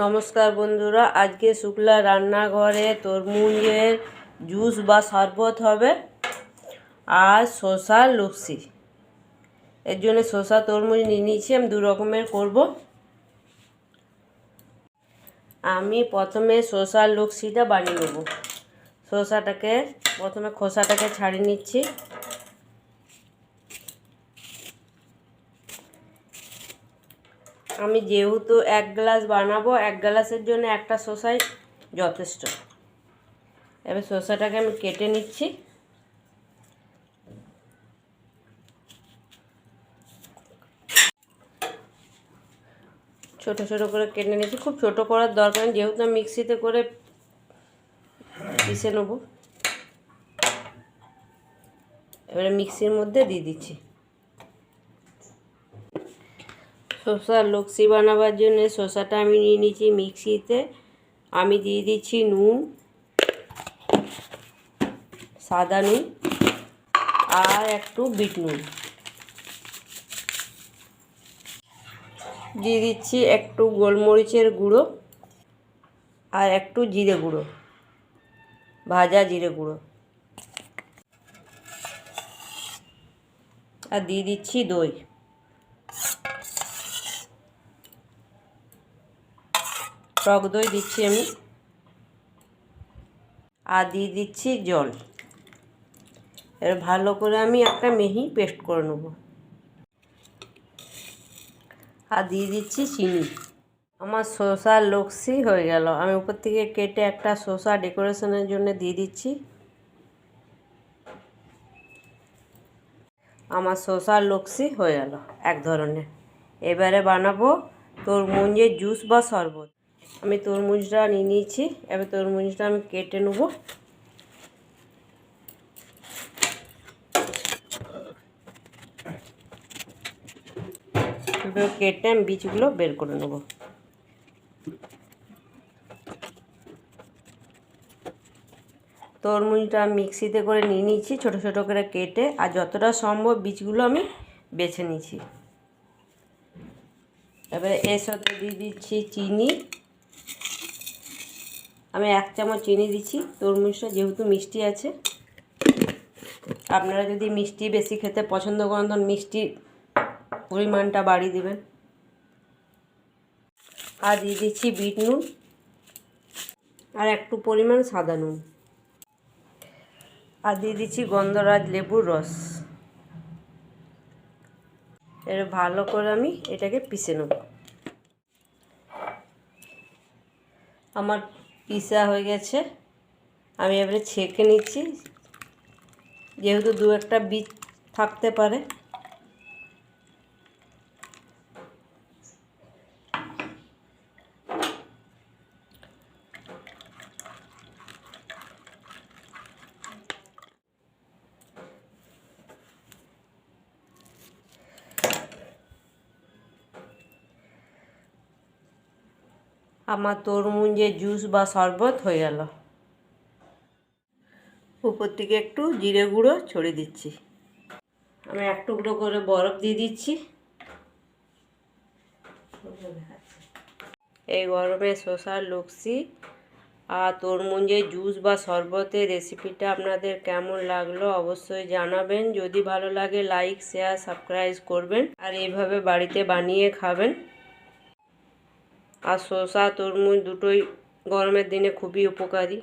নমস্কার বন্ধুরা, আজকে শুক্লা রান্নাঘরে তরমুজের জুস বা শরবত হবে আর শসা লস্যি। এর জন্য শসা তরমুজ নিয়ে নিয়েছি, আমি দু রকমের করব। আমি প্রথমে শসা লস্যিটা বানিয়ে নেব। শসাটাকে প্রথমে খোসাটাকে ছাড়িয়ে নিচ্ছি। আমি যেহেতু 1 গ্লাস বানাবো, 1 গ্লাসের জন্য একটা শসাই যথেষ্ট। এবার শসাটাকে আমি কেটে নিচ্ছি। ছোট ছোট করে কেটে নিচ্ছি, খুব ছোট করার দরকার নেই, যেহেতু আমি মিক্সিতে করে পিষে নেব। এবারে মিক্সির মধ্যে দিয়ে দিচ্ছি। শসা লস্যি বানাবার জন্য শসাটা আমি নিয়ে নিচ্ছি মিক্সিতে। আমি দিয়ে দিচ্ছি নুন, সাদা নুন আর একটু বিট নুন। দিয়ে দিচ্ছি একটু গোলমরিচের গুঁড়ো আর একটু জিরে গুঁড়ো, ভাজা জিরে গুঁড়ো। আর দিয়ে দিচ্ছি দই। টক দই দিচ্ছি আমি। আর দিয়ে দিচ্ছি জল। এবার ভালো করে আমি একটা মিহি পেস্ট করে নেব। আর দিয়ে দিচ্ছি চিনি। আমার শসা লস্যি হয়ে গেল। আমি উপর থেকে কেটে একটা শসা ডেকোরেশনের জন্য দিয়ে দিচ্ছি। আমার শসা লস্যি হয়ে গেল এক ধরনের। এবারে বানাবো তরমুজের জুস বা শরবত। আমি তরমুজটা নিয়ে নিয়েছি। এবার তরমুজটা আমি কেটে নেব। কেটে আমি বীজগুলো বের করে নেব। তরমুজটা মিক্সিতে করে নিয়ে নিয়েছি ছোট ছোট করে কেটে, আর যতটা সম্ভব বীজগুলো আমি বেছে নিয়েছি। এবারে এর সাথে দিয়ে দিচ্ছি চিনি। আমি 1 চামচ চিনি দিচ্ছি। তরমুজটা যেহেতু মিষ্টি আছে, আপনারা যদি মিষ্টি বেশি খেতে পছন্দ করেন তখন মিষ্টির পরিমাণটা বাড়িয়ে দেবেন। আর দিয়ে দিচ্ছি বিট নুন আর একটু পরিমাণ সাদা নুন। আর দিয়ে দিচ্ছি গন্ধরাজ লেবুর রস। এর ভালো করে আমি এটাকে পিষে নেব। আমার পিষা হয়ে গেছে। আমি এবারে ছেঁকে নিচ্ছি, যেহেতু 2-1টা বীজ থাকতে পারে। আমার তরমুজের জুস বা শরবত হয়ে গেল। উপর থেকে একটু জিরে গুঁড়ো ছড়িয়ে দিচ্ছি। আমি 1 টুকরো করে বরফ দিয়ে দিচ্ছি। এই গরমে শসার লস্যি আর তরমুজের জুস বা শরবতের রেসিপিটা আপনাদের কেমন লাগলো অবশ্যই জানাবেন। যদি ভালো লাগে লাইক, শেয়ার, সাবস্ক্রাইব করবেন আর এইভাবে বাড়িতে বানিয়ে খাবেন। আর শসা তরমুজ দুটোই গরমের দিনে খুবই উপকারী।